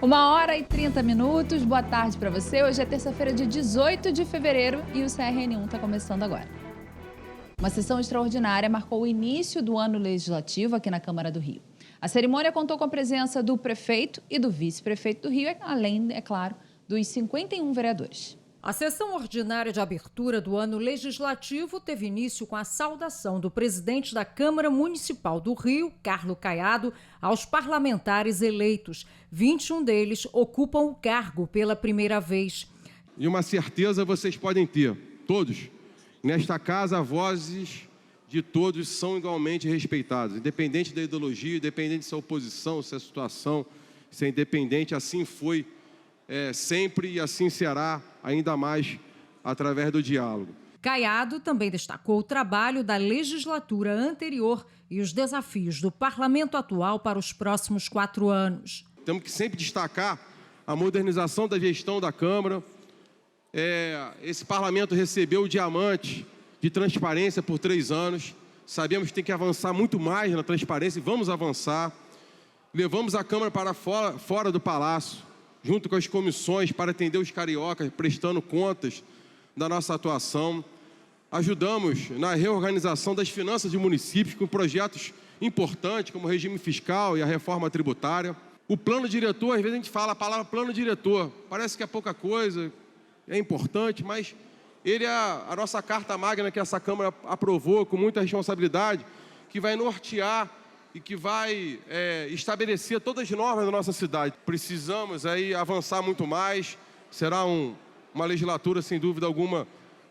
1h30. Boa tarde para você. Hoje é terça-feira, dia 18 de fevereiro e o CRN1 está começando agora. Uma sessão extraordinária marcou o início do ano legislativo aqui na Câmara do Rio. A cerimônia contou com a presença do prefeito e do vice-prefeito do Rio, além, é claro, dos 51 vereadores. A sessão ordinária de abertura do ano legislativo teve início com a saudação do presidente da Câmara Municipal do Rio, Carlos Caiado, aos parlamentares eleitos. 21 deles ocupam o cargo pela primeira vez. E uma certeza vocês podem ter, todos. Nesta casa, as vozes de todos são igualmente respeitadas, independente da ideologia, independente se é oposição, se é situação, se é independente, assim foi sempre e assim será ainda mais através do diálogo. Caiado também destacou o trabalho da legislatura anterior e os desafios do parlamento atual para os próximos 4 anos. Temos que sempre destacar a modernização da gestão da Câmara. Esse parlamento recebeu o diamante de transparência por 3 anos. Sabemos que tem que avançar muito mais na transparência e vamos avançar. Levamos a Câmara para fora do Palácio, junto com as comissões, para atender os cariocas, prestando contas da nossa atuação. Ajudamos na reorganização das finanças de municípios com projetos importantes, como o regime fiscal e a reforma tributária. O plano diretor, às vezes a gente fala a palavra plano diretor, parece que é pouca coisa, é importante, mas ele é a nossa carta magna que essa Câmara aprovou com muita responsabilidade, que vai nortear e que vai estabelecer todas as normas da nossa cidade. Precisamos aí avançar muito mais, será uma legislatura, sem dúvida alguma,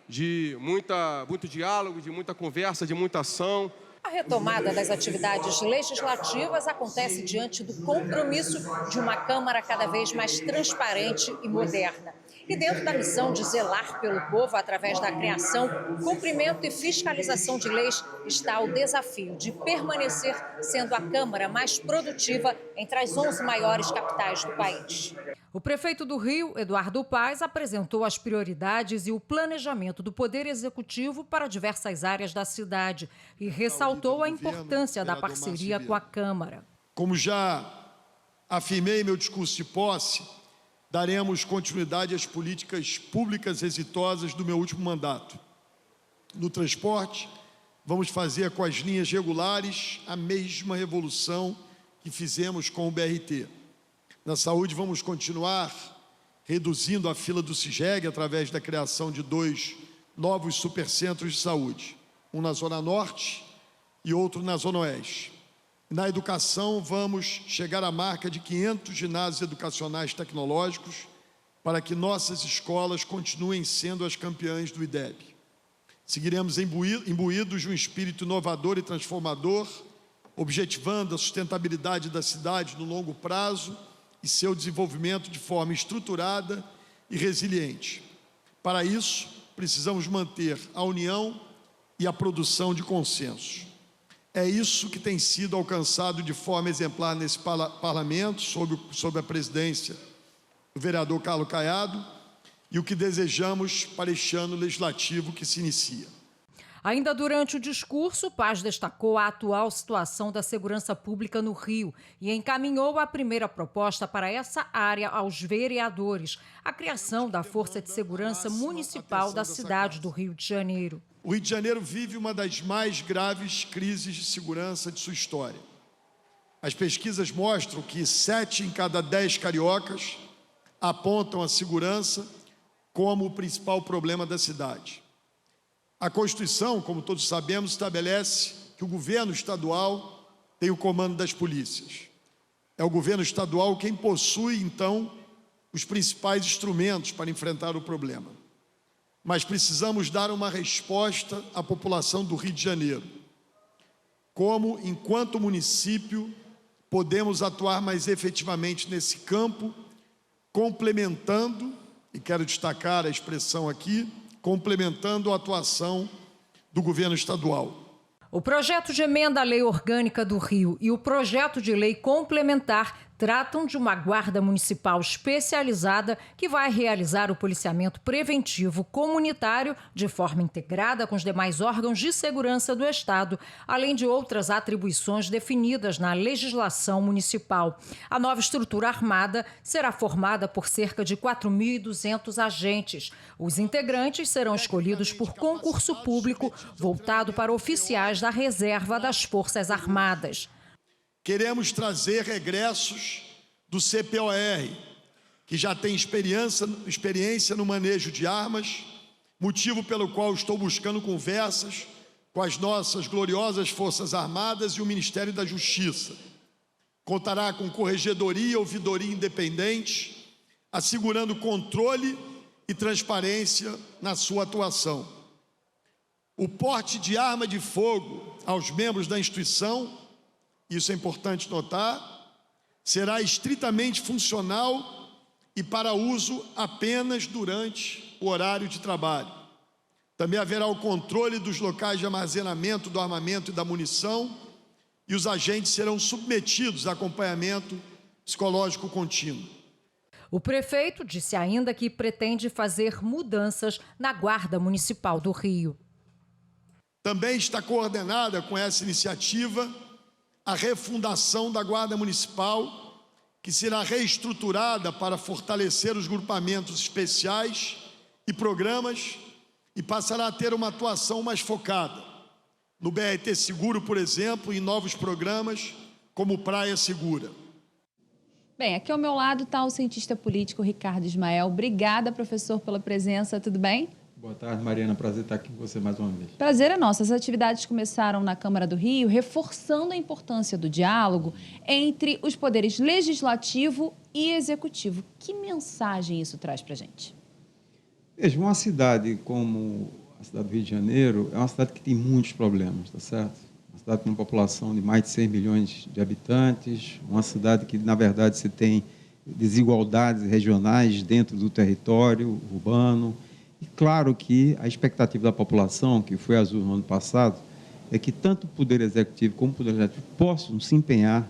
de muito diálogo, de muita conversa, de muita ação. A retomada das atividades legislativas acontece diante do compromisso de uma Câmara cada vez mais transparente e moderna. E dentro da missão de zelar pelo povo através da criação, cumprimento e fiscalização de leis, está o desafio de permanecer sendo a Câmara mais produtiva entre as 11 maiores capitais do país. O prefeito do Rio, Eduardo Paes, apresentou as prioridades e o planejamento do Poder Executivo para diversas áreas da cidade e ressaltou a importância da parceria com a Câmara. Como já afirmei em meu discurso de posse, daremos continuidade às políticas públicas exitosas do meu último mandato. No transporte, vamos fazer com as linhas regulares a mesma revolução que fizemos com o BRT. Na saúde, vamos continuar reduzindo a fila do CIGEG através da criação de 2 novos supercentros de saúde, um na Zona Norte e outro na Zona Oeste. Na educação, vamos chegar à marca de 500 ginásios educacionais tecnológicos para que nossas escolas continuem sendo as campeãs do IDEB. Seguiremos imbuídos de um espírito inovador e transformador, objetivando a sustentabilidade da cidade no longo prazo e seu desenvolvimento de forma estruturada e resiliente. Para isso, precisamos manter a união e a produção de consensos. É isso que tem sido alcançado de forma exemplar nesse parlamento, sob a presidência do vereador Carlos Caiado, e o que desejamos para este ano legislativo que se inicia. Ainda durante o discurso, Paes destacou a atual situação da segurança pública no Rio e encaminhou a primeira proposta para essa área aos vereadores, a criação da Força de Segurança Municipal da cidade do Rio de Janeiro. O Rio de Janeiro vive uma das mais graves crises de segurança de sua história. As pesquisas mostram que 7 em cada 10 cariocas apontam a segurança como o principal problema da cidade. A Constituição, como todos sabemos, estabelece que o governo estadual tem o comando das polícias. É o governo estadual quem possui, então, os principais instrumentos para enfrentar o problema. Mas precisamos dar uma resposta à população do Rio de Janeiro. Como, enquanto município, podemos atuar mais efetivamente nesse campo, complementando, e quero destacar a expressão aqui, complementando a atuação do governo estadual. O projeto de emenda à Lei Orgânica do Rio e o projeto de lei complementar tratam de uma guarda municipal especializada que vai realizar o policiamento preventivo comunitário de forma integrada com os demais órgãos de segurança do Estado, além de outras atribuições definidas na legislação municipal. A nova estrutura armada será formada por cerca de 4.200 agentes. Os integrantes serão escolhidos por concurso público voltado para oficiais da reserva das Forças Armadas. Queremos trazer regressos do CPOR, que já tem experiência no manejo de armas, motivo pelo qual estou buscando conversas com as nossas gloriosas Forças Armadas e o Ministério da Justiça. Contará com corregedoria e ouvidoria independente, assegurando controle e transparência na sua atuação. O porte de arma de fogo aos membros da instituição, isso é importante notar, será estritamente funcional e para uso apenas durante o horário de trabalho. Também haverá o controle dos locais de armazenamento do armamento e da munição e os agentes serão submetidos a acompanhamento psicológico contínuo. O prefeito disse ainda que pretende fazer mudanças na Guarda Municipal do Rio. Também está coordenada com essa iniciativa a refundação da Guarda Municipal, que será reestruturada para fortalecer os grupamentos especiais e programas e passará a ter uma atuação mais focada no BRT Seguro, por exemplo, e em novos programas como Praia Segura. Bem, aqui ao meu lado está o cientista político Ricardo Ismael. Obrigada, professor, pela presença. Tudo bem? Boa tarde, Mariana. Prazer estar aqui com você mais uma vez. Prazer é nosso. As atividades começaram na Câmara do Rio, reforçando a importância do diálogo entre os poderes legislativo e executivo. Que mensagem isso traz para a gente? Veja, uma cidade como a cidade do Rio de Janeiro é uma cidade que tem muitos problemas, tá certo? Uma cidade com uma população de mais de 6 milhões de habitantes, uma cidade que, na verdade, se tem desigualdades regionais dentro do território urbano. E claro que a expectativa da população, que foi azul no ano passado, é que tanto o Poder Executivo como o Poder Legislativo possam se empenhar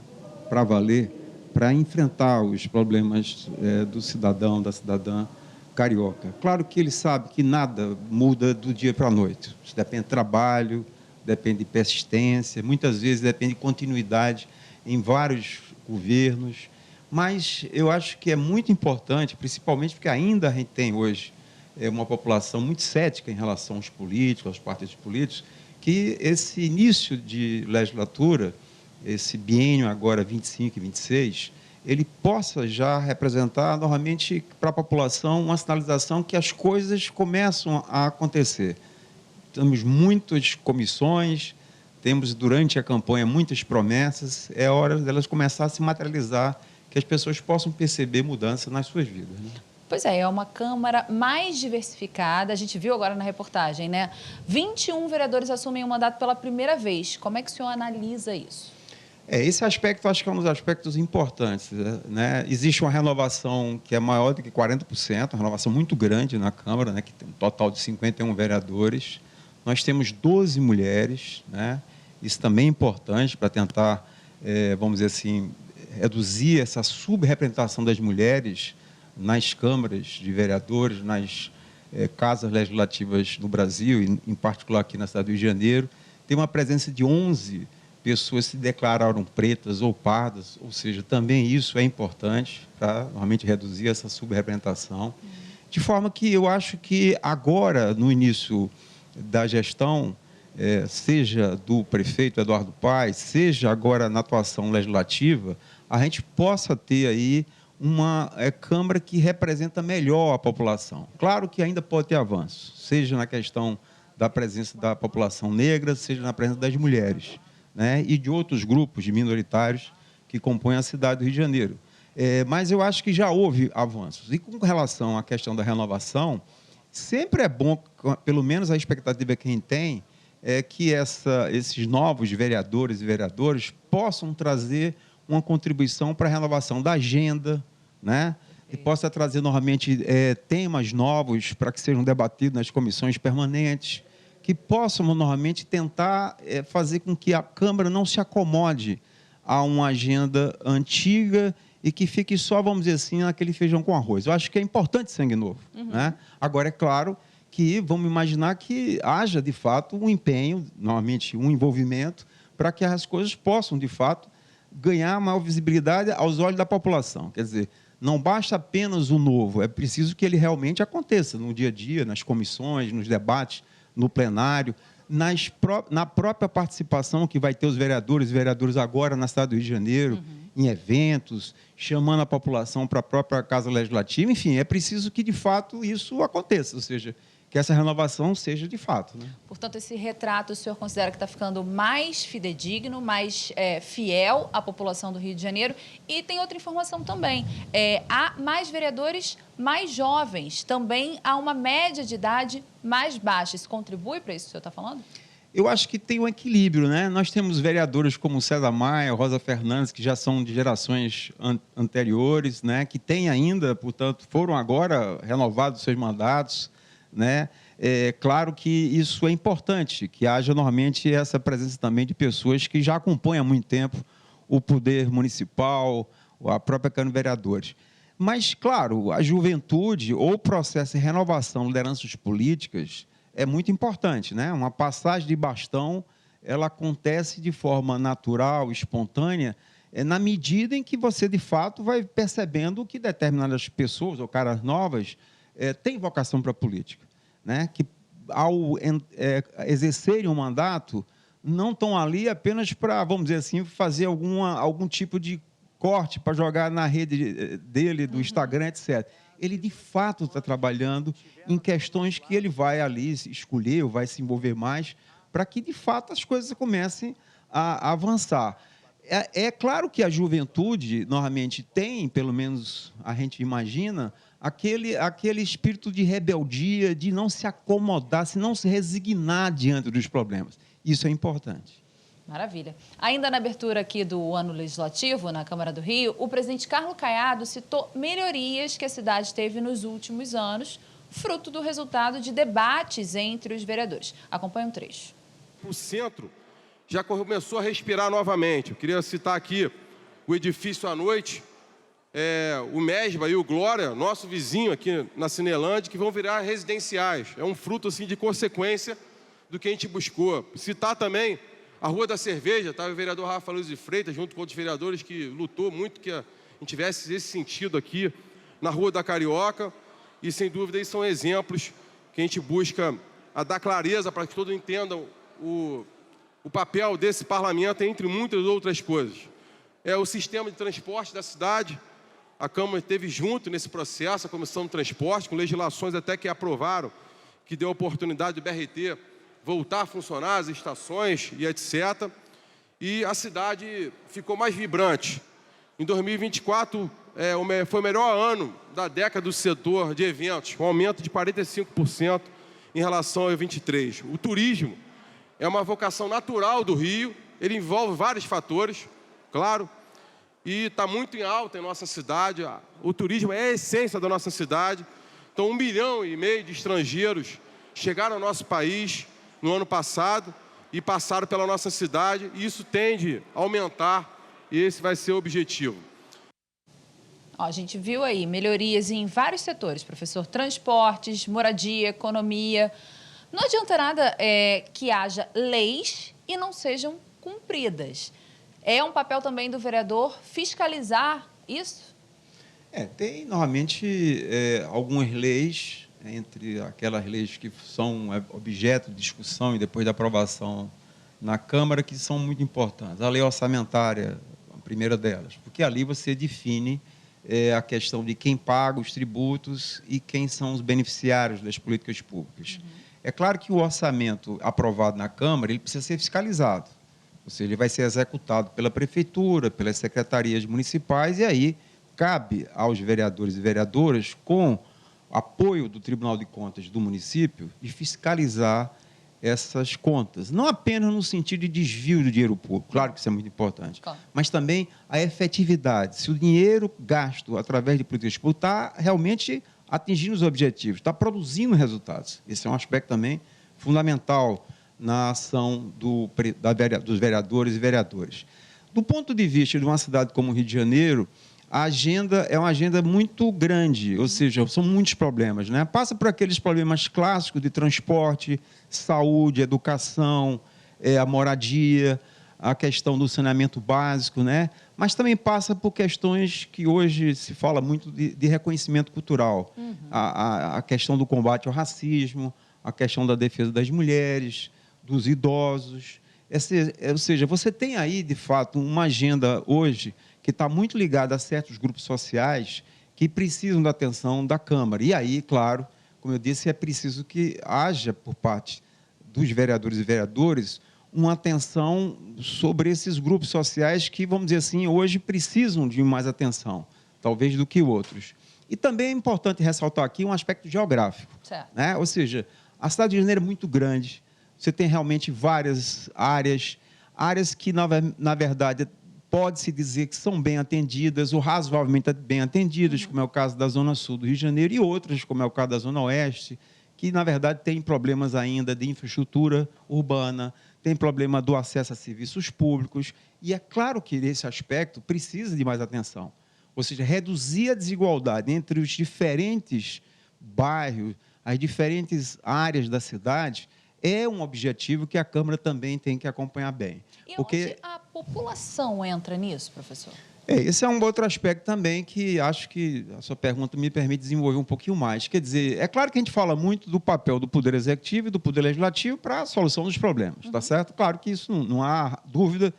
para valer, para enfrentar os problemas do cidadão, da cidadã carioca. Claro que ele sabe que nada muda do dia para a noite. Isso depende de trabalho, depende de persistência, muitas vezes depende de continuidade em vários governos, mas eu acho que é muito importante, principalmente porque ainda a gente tem hoje uma população muito cética em relação aos políticos, aos partidos políticos, que esse início de legislatura, esse biênio agora 25 e 26, ele possa já representar, normalmente, para a população, uma sinalização que as coisas começam a acontecer. Temos muitas comissões, temos, durante a campanha, muitas promessas, é hora delas começar a se materializar, que as pessoas possam perceber mudança nas suas vidas, né? Pois é uma Câmara mais diversificada. A gente viu agora na reportagem, né? 21 vereadores assumem o mandato pela primeira vez. Como é que o senhor analisa isso? Esse aspecto, acho que é um dos aspectos importantes, né? Existe uma renovação que é maior do que 40%, uma renovação muito grande na Câmara, né? Que tem um total de 51 vereadores. Nós temos 12 mulheres, né? Isso também é importante para tentar, vamos dizer assim, reduzir essa subrepresentação das mulheres nas câmaras de vereadores, nas casas legislativas no Brasil, em particular aqui na cidade do Rio de Janeiro. Tem uma presença de 11 pessoas que se declararam pretas ou pardas, ou seja, também isso é importante para, normalmente, reduzir essa subrepresentação. De forma que eu acho que agora, no início da gestão, seja do prefeito Eduardo Paes, seja agora na atuação legislativa, a gente possa ter aí uma Câmara que representa melhor a população. Claro que ainda pode ter avanço, seja na questão da presença da população negra, seja na presença das mulheres, né, e de outros grupos de minoritários que compõem a cidade do Rio de Janeiro. Mas eu acho que já houve avanços. E com relação à questão da renovação, sempre é bom, pelo menos a expectativa que a gente tem, é que esses novos vereadores e vereadoras possam trazer uma contribuição para a renovação da agenda, né? E possa trazer novamente temas novos para que sejam debatidos nas comissões permanentes, que possam novamente tentar fazer com que a Câmara não se acomode a uma agenda antiga e que fique só, vamos dizer assim, naquele feijão com arroz. Eu acho que é importante sangue novo. Né? Agora, é claro que vamos imaginar que haja, de fato, um empenho, normalmente um envolvimento, para que as coisas possam, de fato, ganhar maior visibilidade aos olhos da população. Quer dizer, não basta apenas o novo, é preciso que ele realmente aconteça no dia a dia, nas comissões, nos debates, no plenário, na própria participação que vai ter os vereadores e vereadoras agora na cidade do Rio de Janeiro, em eventos, chamando a população para a própria Casa Legislativa. Enfim, é preciso que, de fato, isso aconteça, ou seja, que essa renovação seja de fato. Né? Portanto, esse retrato o senhor considera que está ficando mais fidedigno, mais fiel à população do Rio de Janeiro? E tem outra informação também. Há mais vereadores mais jovens. Também há uma média de idade mais baixa. Isso contribui para isso que o senhor está falando? Eu acho que tem um equilíbrio, né? Nós temos vereadores como César Maia, Rosa Fernandes, que já são de gerações anteriores, né? Que têm ainda, portanto, foram agora renovados seus mandatos, né? É claro que isso é importante, que haja normalmente essa presença também de pessoas que já acompanham há muito tempo o poder municipal, a própria Câmara de Vereadores. Mas, claro, a juventude ou o processo de renovação de lideranças políticas é muito importante, né? Uma passagem de bastão, ela acontece de forma natural, espontânea, na medida em que você, de fato, vai percebendo que determinadas pessoas ou caras novas têm vocação para a política, né? Que, ao exercerem um mandato, não estão ali apenas para, vamos dizer assim, fazer algum tipo de corte para jogar na rede dele, do Instagram, etc. Ele, de fato, está trabalhando em questões que ele vai ali escolher, ou vai se envolver mais, para que, de fato, as coisas comecem a avançar. É claro que a juventude, normalmente, tem, pelo menos a gente imagina, aquele espírito de rebeldia, de não se acomodar, se não se resignar diante dos problemas. Isso é importante. Maravilha. Ainda na abertura aqui do ano legislativo, na Câmara do Rio, o presidente Carlos Caiado citou melhorias que a cidade teve nos últimos anos, fruto do resultado de debates entre os vereadores. Acompanhe um trecho. O centro já começou a respirar novamente. Eu queria citar aqui o edifício à noite, o Mesba e o Glória, nosso vizinho aqui na Cinelândia, que vão virar residenciais. É um fruto assim, de consequência do que a gente buscou. Citar também a Rua da Cerveja, estava o vereador Rafa Luiz de Freitas, junto com outros vereadores, que lutou muito que a gente tivesse esse sentido aqui na Rua da Carioca. E, sem dúvida, aí são exemplos que a gente busca a dar clareza para que todos entendam o papel desse parlamento, entre muitas outras coisas. É o sistema de transporte da cidade. A Câmara esteve junto nesse processo, a Comissão de Transporte, com legislações até que aprovaram, que deu a oportunidade do BRT voltar a funcionar, as estações e etc. E a cidade ficou mais vibrante. Em 2024, foi o melhor ano da década do setor de eventos, com um aumento de 45% em relação ao 23. O turismo é uma vocação natural do Rio, ele envolve vários fatores, claro, e está muito em alta em nossa cidade. O turismo é a essência da nossa cidade. Então, 1,5 milhão de estrangeiros chegaram ao nosso país no ano passado e passaram pela nossa cidade, e isso tende a aumentar, e esse vai ser o objetivo. A gente viu aí melhorias em vários setores, professor: transportes, moradia, economia. Não adianta nada que haja leis e não sejam cumpridas. É um papel também do vereador fiscalizar isso? Tem, normalmente, algumas leis, entre aquelas leis que são objeto de discussão e depois da aprovação na Câmara, que são muito importantes. A lei orçamentária, a primeira delas, porque ali você define a questão de quem paga os tributos e quem são os beneficiários das políticas públicas. É claro que o orçamento aprovado na Câmara ele precisa ser fiscalizado, ou seja, ele vai ser executado pela Prefeitura, pelas secretarias municipais, e aí cabe aos vereadores e vereadoras, com apoio do Tribunal de Contas do município, de fiscalizar essas contas. Não apenas no sentido de desvio do dinheiro público, claro que isso é muito importante, claro, mas também a efetividade. Se o dinheiro gasto através de políticas públicas está realmente atingindo os objetivos, está produzindo resultados. Esse é um aspecto também fundamental na ação dos vereadores e vereadoras. Do ponto de vista de uma cidade como o Rio de Janeiro, a agenda é uma agenda muito grande, ou seja, são muitos problemas, né? Passa por aqueles problemas clássicos de transporte, saúde, educação, a moradia, a questão do saneamento básico, né? Mas também passa por questões que hoje se fala muito de reconhecimento cultural. A questão do combate ao racismo, a questão da defesa das mulheres, dos idosos. Ou seja, você tem aí, de fato, uma agenda hoje que está muito ligada a certos grupos sociais que precisam da atenção da Câmara. E aí, claro, como eu disse, é preciso que haja, por parte dos vereadores e vereadoras, uma atenção sobre esses grupos sociais que, vamos dizer assim, hoje precisam de mais atenção, talvez do que outros. E também é importante ressaltar aqui um aspecto geográfico, né? Ou seja, a cidade de Janeiro é muito grande, você tem realmente várias áreas que, na verdade, pode-se dizer que são bem atendidas ou razoavelmente bem atendidas, como é o caso da Zona Sul do Rio de Janeiro, e outras, como é o caso da Zona Oeste, que, na verdade, tem problemas ainda de infraestrutura urbana, tem problema do acesso a serviços públicos, e é claro que, nesse aspecto, precisa de mais atenção. Ou seja, reduzir a desigualdade entre os diferentes bairros, as diferentes áreas da cidade, é um objetivo que a Câmara também tem que acompanhar bem. E onde a população entra nisso, professor? Esse é um outro aspecto também que acho que a sua pergunta me permite desenvolver um pouquinho mais. Quer dizer, é claro que a gente fala muito do papel do Poder Executivo e do Poder Legislativo para a solução dos problemas, tá certo? Claro que isso não há dúvida,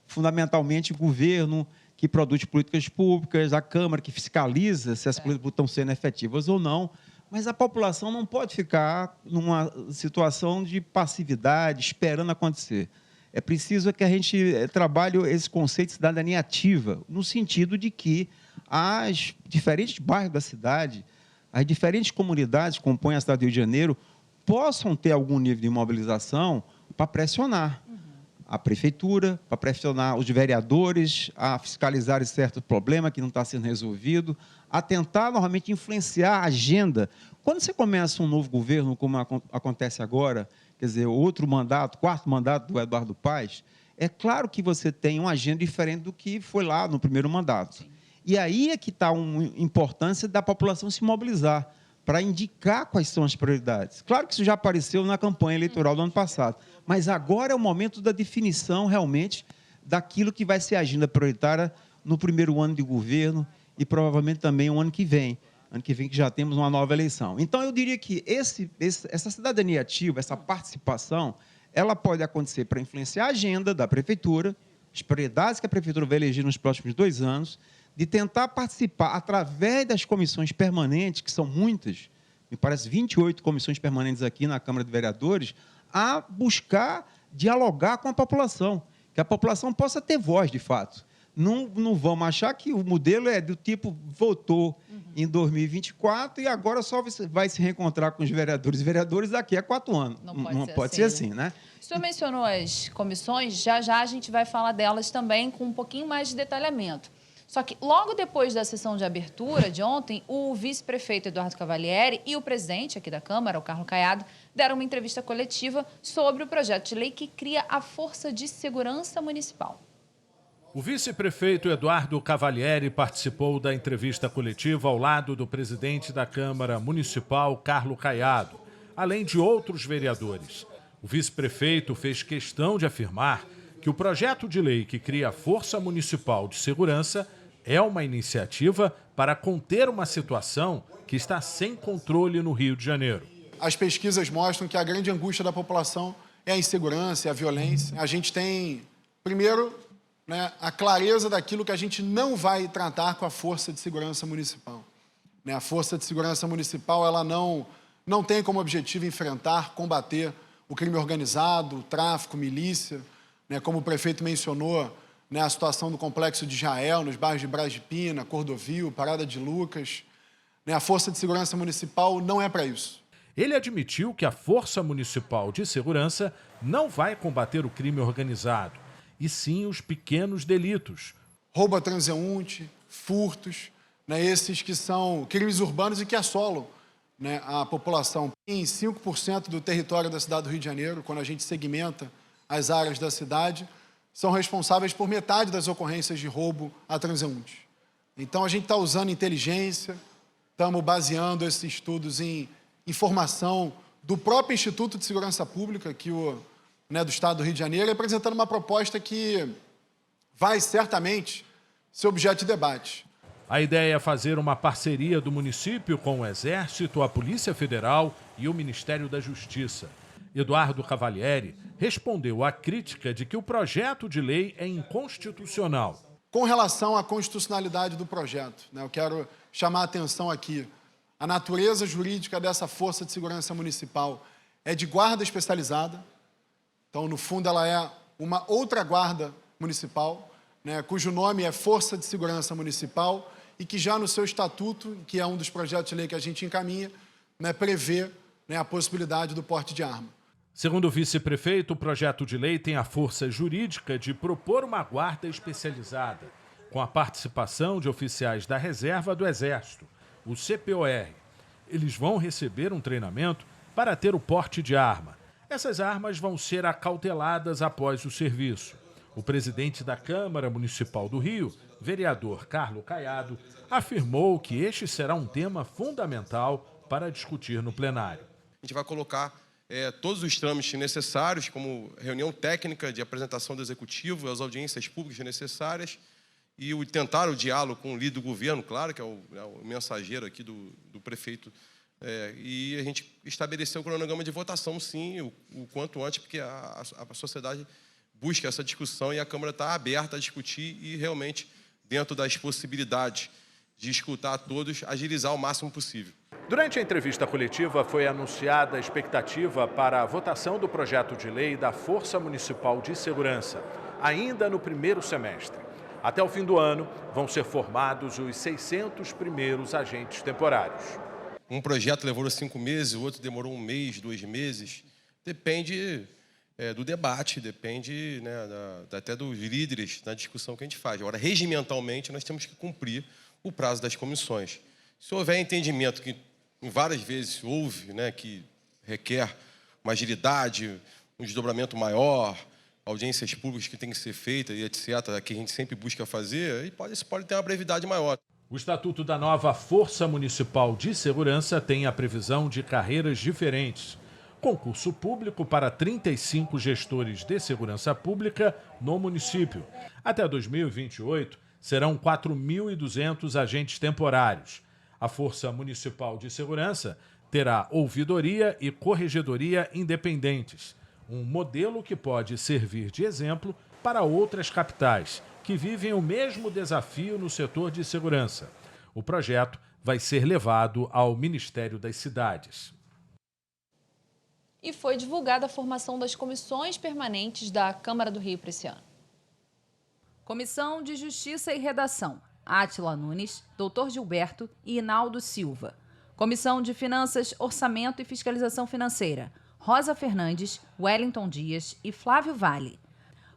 fundamentalmente o governo que produz políticas públicas, a Câmara que fiscaliza se as políticas estão sendo efetivas ou não, mas a população não pode ficar numa situação de passividade, esperando acontecer. É preciso que a gente trabalhe esse conceito de cidadania ativa, no sentido de que as diferentes bairros da cidade, as diferentes comunidades que compõem a cidade do Rio de Janeiro, possam ter algum nível de mobilização para pressionar a prefeitura, para pressionar os vereadores a fiscalizar certo problema que não está sendo resolvido, a tentar, normalmente, influenciar a agenda. Quando você começa um novo governo, como acontece agora, quer dizer, outro mandato, quarto mandato do Eduardo Paes, é claro que você tem uma agenda diferente do que foi lá no primeiro mandato. Sim. E aí é que está a importância da população se mobilizar para indicar quais são as prioridades. Claro que isso já apareceu na campanha eleitoral do ano passado, mas agora é o momento da definição, realmente, daquilo que vai ser a agenda prioritária no primeiro ano de governo e provavelmente também o ano que vem que já temos uma nova eleição. Então, eu diria que essa cidadania ativa, essa participação, ela pode acontecer para influenciar a agenda da prefeitura, as prioridades que a prefeitura vai eleger nos próximos 2 anos, de tentar participar através das comissões permanentes, que são muitas, me parece 28 comissões permanentes aqui na Câmara de Vereadores, a buscar dialogar com a população, que a população possa ter voz, de fato. Não vamos achar que o modelo é do tipo votou em 2024 e agora só vai se reencontrar com os vereadores e vereadoras daqui a 4 anos. Não pode ser assim, né? O senhor mencionou as comissões, já a gente vai falar delas também com um pouquinho mais de detalhamento. Só que logo depois da sessão de abertura de ontem, o vice-prefeito Eduardo Cavalieri e o presidente aqui da Câmara, o Carlos Caiado, deram uma entrevista coletiva sobre o projeto de lei que cria a Força de Segurança Municipal. O vice-prefeito Eduardo Cavalieri participou da entrevista coletiva ao lado do presidente da Câmara Municipal, Carlos Caiado, além de outros vereadores. O vice-prefeito fez questão de afirmar que o projeto de lei que cria a Força Municipal de Segurança é uma iniciativa para conter uma situação que está sem controle no Rio de Janeiro. As pesquisas mostram que a grande angústia da população é a insegurança, é a violência. A gente tem, primeiro, a clareza daquilo que a gente não vai tratar com a Força de Segurança Municipal. A Força de Segurança Municipal ela não tem como objetivo enfrentar, combater o crime organizado, o tráfico, milícia, como o prefeito mencionou, a situação do Complexo de Israel, nos bairros de Braz de Pina, Cordovil, Parada de Lucas. A Força de Segurança Municipal não é para isso. Ele admitiu que a Força Municipal de Segurança não vai combater o crime organizado, e sim os pequenos delitos. Roubo a transeunte, furtos, esses que são crimes urbanos e que assolam a população. Em 5% do território da cidade do Rio de Janeiro, quando a gente segmenta as áreas da cidade, são responsáveis por metade das ocorrências de roubo a transeunte. Então, a gente está usando inteligência, estamos baseando esses estudos em informação do próprio Instituto de Segurança Pública, do Estado do Rio de Janeiro, apresentando uma proposta que vai certamente ser objeto de debate. A ideia é fazer uma parceria do município com o Exército, a Polícia Federal e o Ministério da Justiça. Eduardo Cavalieri respondeu à crítica de que o projeto de lei é inconstitucional. Com relação à constitucionalidade do projeto, eu quero chamar a atenção aqui. A natureza jurídica dessa Força de Segurança Municipal é de guarda especializada. Então, no fundo, ela é uma outra guarda municipal, cujo nome é Força de Segurança Municipal e que já no seu estatuto, que é um dos projetos de lei que a gente encaminha, prevê a possibilidade do porte de arma. Segundo o vice-prefeito, o projeto de lei tem a força jurídica de propor uma guarda especializada, com a participação de oficiais da Reserva do Exército, o CPOR. Eles vão receber um treinamento para ter o porte de arma. Essas armas vão ser acauteladas após o serviço. O presidente da Câmara Municipal do Rio, vereador Carlos Caiado, afirmou que este será um tema fundamental para discutir no plenário. A gente vai colocar todos os trâmites necessários, como reunião técnica de apresentação do Executivo, as audiências públicas necessárias e tentar o diálogo com o líder do governo, claro, que é o mensageiro aqui do prefeito, e a gente estabeleceu um cronograma de votação, sim, o quanto antes, porque a sociedade busca essa discussão e a Câmara está aberta a discutir e realmente, dentro das possibilidades de escutar a todos, agilizar o máximo possível. Durante a entrevista coletiva, foi anunciada a expectativa para a votação do projeto de lei da Força Municipal de Segurança, ainda no primeiro semestre. Até o fim do ano, vão ser formados os 600 primeiros agentes temporários. Um projeto levou 5 meses, o outro demorou 1 mês, 2 meses. Depende do debate, depende até dos líderes na discussão que a gente faz. Agora, regimentalmente, nós temos que cumprir o prazo das comissões. Se houver entendimento que várias vezes houve, que requer uma agilidade, um desdobramento maior, audiências públicas que têm que ser feitas e etc., que a gente sempre busca fazer, e isso pode ter uma brevidade maior. O Estatuto da nova Força Municipal de Segurança tem a previsão de carreiras diferentes. Concurso público para 35 gestores de segurança pública no município. Até 2028, serão 4.200 agentes temporários. A Força Municipal de Segurança terá ouvidoria e corregedoria independentes, um modelo que pode servir de exemplo para outras capitais que vivem o mesmo desafio no setor de segurança. O projeto vai ser levado ao Ministério das Cidades. E foi divulgada a formação das comissões permanentes da Câmara do Rio para esse ano. Comissão de Justiça e Redação: Átila Nunes, Dr. Gilberto e Hinaldo Silva. Comissão de Finanças, Orçamento e Fiscalização Financeira: Rosa Fernandes, Wellington Dias e Flávio Vale.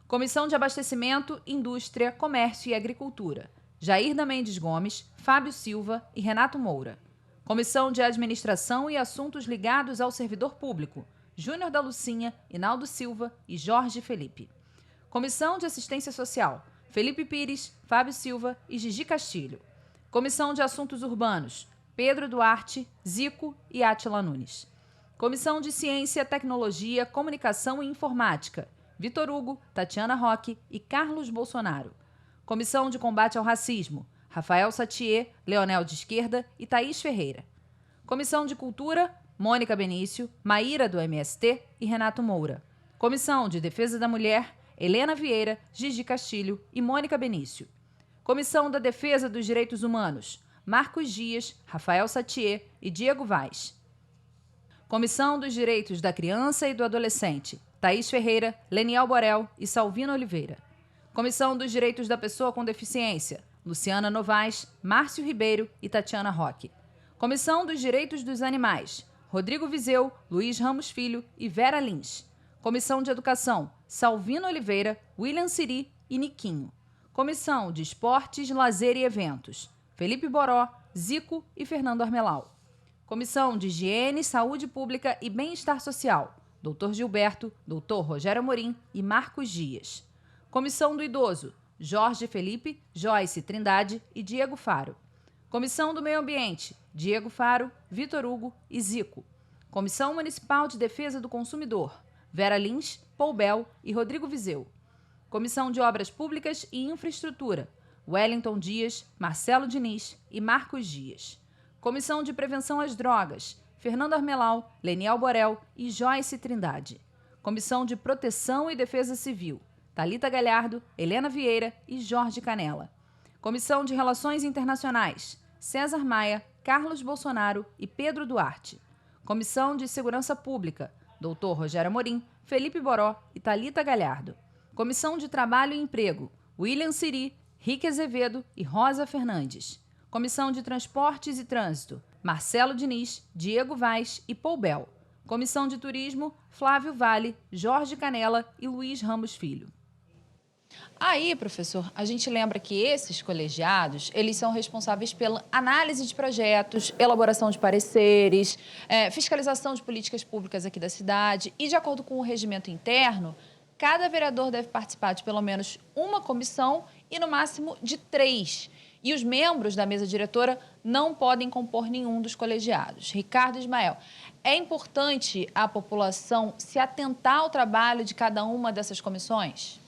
Comissão de Abastecimento, Indústria, Comércio e Agricultura: Jairda Mendes Gomes, Fábio Silva e Renato Moura. Comissão de Administração e Assuntos Ligados ao Servidor Público: Júnior da Lucinha, Hinaldo Silva e Jorge Felipe. Comissão de Assistência Social: Felipe Pires, Fábio Silva e Gigi Castilho. Comissão de Assuntos Urbanos: Pedro Duarte, Zico e Átila Nunes. Comissão de Ciência, Tecnologia, Comunicação e Informática: Vitor Hugo, Tatiana Roque e Carlos Bolsonaro. Comissão de Combate ao Racismo: Rafael Satier, Leonel de Esquerda e Thaís Ferreira. Comissão de Cultura: Mônica Benício, Maíra do MST e Renato Moura. Comissão de Defesa da Mulher: Helena Vieira, Gigi Castilho e Mônica Benício. Comissão da Defesa dos Direitos Humanos: Marcos Dias, Rafael Satier e Diego Vaz. Comissão dos Direitos da Criança e do Adolescente: Thaís Ferreira, Leniel Borel e Salvino Oliveira. Comissão dos Direitos da Pessoa com Deficiência: Luciana Novaes, Márcio Ribeiro e Tatiana Roque. Comissão dos Direitos dos Animais: Rodrigo Vizeu, Luiz Ramos Filho e Vera Lins. Comissão de Educação: Salvino Oliveira, William Siri e Niquinho. Comissão de Esportes, Lazer e Eventos: Felipe Boró, Zico e Fernando Armelau. Comissão de Higiene, Saúde Pública e Bem-Estar Social: Dr. Gilberto, Dr. Rogério Amorim e Marcos Dias. Comissão do Idoso: Jorge Felipe, Joyce Trindade e Diego Faro. Comissão do Meio Ambiente, Diego Faro, Vitor Hugo e Zico. Comissão Municipal de Defesa do Consumidor, Vera Lins, Paul Bel e Rodrigo Vizeu. Comissão de Obras Públicas e Infraestrutura, Wellington Dias, Marcelo Diniz e Marcos Dias. Comissão de Prevenção às Drogas, Fernando Armelau, Leniel Borel e Joyce Trindade. Comissão de Proteção e Defesa Civil, Thalita Galhardo, Helena Vieira e Jorge Canella. Comissão de Relações Internacionais, César Maia, Carlos Bolsonaro e Pedro Duarte. Comissão de Segurança Pública, Dr. Rogério Amorim, Felipe Boró e Thalita Galhardo. Comissão de Trabalho e Emprego, William Siri, Rique Azevedo e Rosa Fernandes. Comissão de Transportes e Trânsito, Marcelo Diniz, Diego Vaz e Paul Bel. Comissão de Turismo, Flávio Vale, Jorge Canella e Luiz Ramos Filho. Aí, professor, a gente lembra que esses colegiados, eles são responsáveis pela análise de projetos, elaboração de pareceres, fiscalização de políticas públicas aqui da cidade e, de acordo com o regimento interno, cada vereador deve participar de pelo menos uma comissão e, no máximo, de 3. E os membros da mesa diretora não podem compor nenhum dos colegiados. Ricardo Ismael, é importante a população se atentar ao trabalho de cada uma dessas comissões?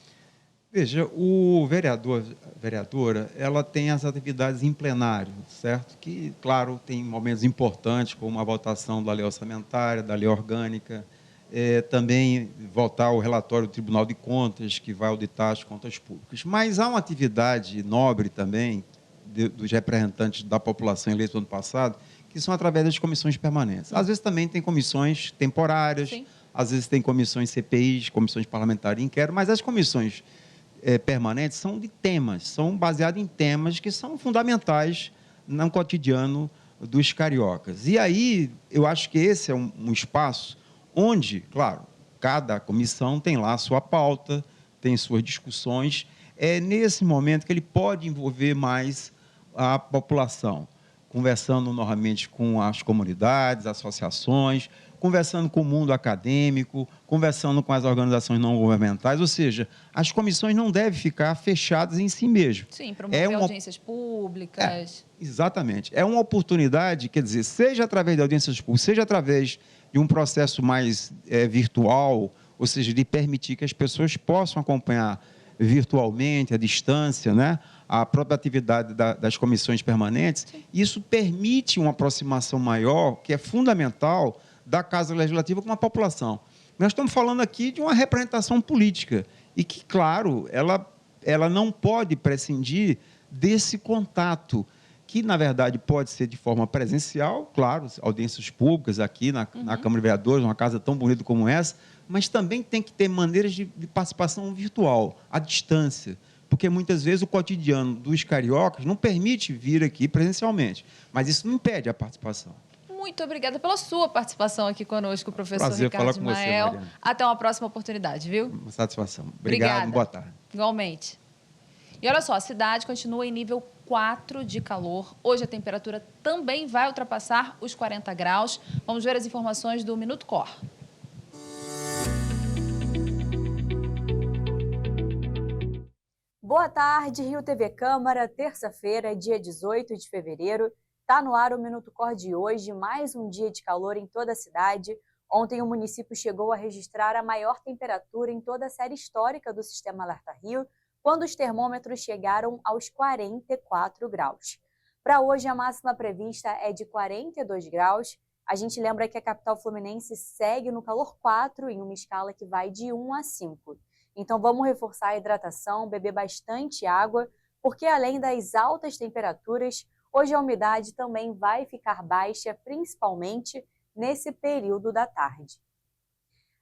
Veja, o vereador, a vereadora, ela tem as atividades em plenário, certo? Que, claro, tem momentos importantes, como a votação da lei orçamentária, da lei orgânica, também votar o relatório do Tribunal de Contas, que vai auditar as contas públicas. Mas há uma atividade nobre também dos representantes da população eleitos no ano passado, que são através das comissões permanentes. Às vezes também tem comissões temporárias, sim, às vezes tem comissões CPIs, comissões parlamentares de inquérito, mas as comissões permanentes são de temas, são baseadas em temas que são fundamentais no cotidiano dos cariocas. E aí, eu acho que esse é um espaço onde, claro, cada comissão tem lá a sua pauta, tem suas discussões. É nesse momento que ele pode envolver mais a população, conversando normalmente com as comunidades, associações, conversando com o mundo acadêmico, conversando com as organizações não governamentais, ou seja, as comissões não devem ficar fechadas em si mesmas. Sim, promover audiências públicas. Exatamente. É uma oportunidade, quer dizer, seja através de audiências públicas, seja através de um processo mais virtual, ou seja, de permitir que as pessoas possam acompanhar virtualmente, à distância, né, a própria atividade das comissões permanentes. Sim. Isso permite uma aproximação maior, que é fundamental, da Casa Legislativa com a população. Nós estamos falando aqui de uma representação política e que, claro, ela não pode prescindir desse contato, que, na verdade, pode ser de forma presencial, claro, audiências públicas aqui na Câmara de Vereadores, uma casa tão bonita como essa, mas também tem que ter maneiras de participação virtual, à distância, porque muitas vezes o cotidiano dos cariocas não permite vir aqui presencialmente, mas isso não impede a participação. Muito obrigada pela sua participação aqui conosco, professor Prazer Ricardo falar com você, Ismael. Mariana. Até uma próxima oportunidade, viu? Uma satisfação. Obrigada. Boa tarde. Igualmente. E olha só, a cidade continua em nível 4 de calor. Hoje a temperatura também vai ultrapassar os 40 graus. Vamos ver as informações do Minuto Cor. Boa tarde, Rio TV Câmara, terça-feira, dia 18 de fevereiro. Está no ar o Minuto Cor de hoje, mais um dia de calor em toda a cidade. Ontem o município chegou a registrar a maior temperatura em toda a série histórica do Sistema Alerta Rio, quando os termômetros chegaram aos 44 graus. Para hoje, a máxima prevista é de 42 graus. A gente lembra que a capital fluminense segue no calor 4, em uma escala que vai de 1 a 5. Então vamos reforçar a hidratação, beber bastante água, porque além das altas temperaturas, hoje a umidade também vai ficar baixa, principalmente nesse período da tarde.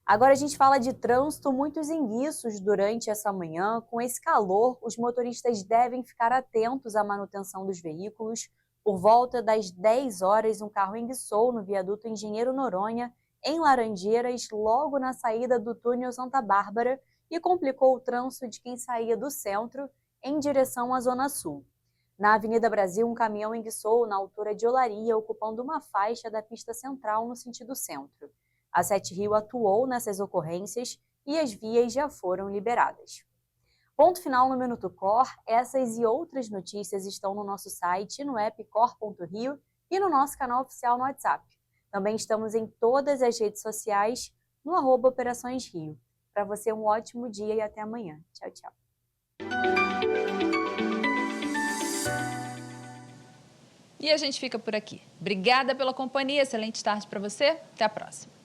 Agora a gente fala de trânsito, muitos enguiços durante essa manhã. Com esse calor, os motoristas devem ficar atentos à manutenção dos veículos. Por volta das 10 horas, um carro enguiçou no viaduto Engenheiro Noronha, em Laranjeiras, logo na saída do túnel Santa Bárbara, e complicou o trânsito de quem saía do centro em direção à Zona Sul. Na Avenida Brasil, um caminhão enguiçou na altura de Olaria, ocupando uma faixa da pista central no sentido centro. A Sete Rio atuou nessas ocorrências e as vias já foram liberadas. Ponto final no Minuto Cor. Essas e outras notícias estão no nosso site, no app cor.rio e no nosso canal oficial no WhatsApp. Também estamos em todas as redes sociais no @Operações Rio. Para você, um ótimo dia e até amanhã. Tchau, tchau. E a gente fica por aqui. Obrigada pela companhia, excelente tarde para você. Até a próxima.